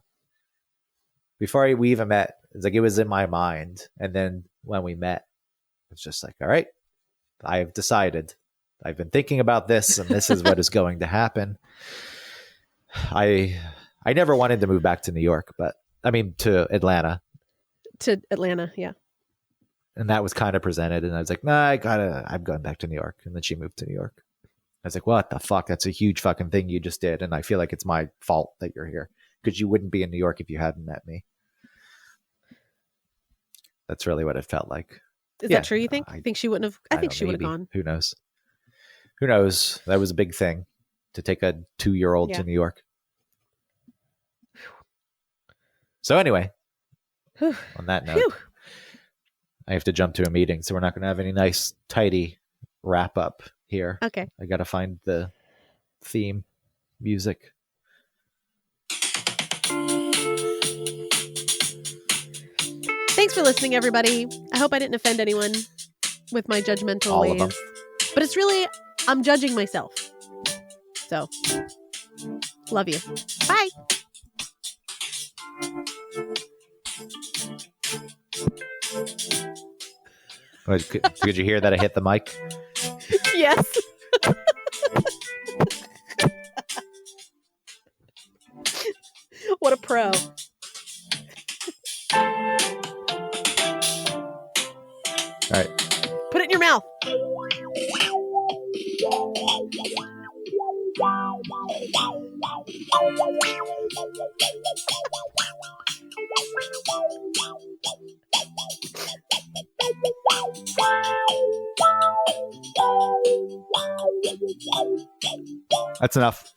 Before we even met, it's like it was in my mind. And then when we met, it's just like, all right, I've decided. I've been thinking about this and this is what is going to happen. I never wanted to move back to New York, but I mean to Atlanta. To Atlanta, yeah. And that was kind of presented. And I was like, nah, I'm going back to New York. And then she moved to New York. I was like, what the fuck? That's a huge fucking thing you just did. And I feel like it's my fault that you're here because you wouldn't be in New York if you hadn't met me. That's really what it felt like. Is that true, you think? I think she wouldn't have. I think she would have gone. Who knows? Who knows? That was a big thing to take a 2-year-old to New York. So anyway, on that note, I have to jump to a meeting. So we're not going to have any nice, tidy wrap up here. Okay. I got to find the theme music. Thanks for listening, everybody. I hope I didn't offend anyone with my judgmental ways. All of them. But it's really, I'm judging myself. So, love you. Bye. Could you hear that I hit the mic? Yes. What a pro. All right. Put it in your mouth. That's enough.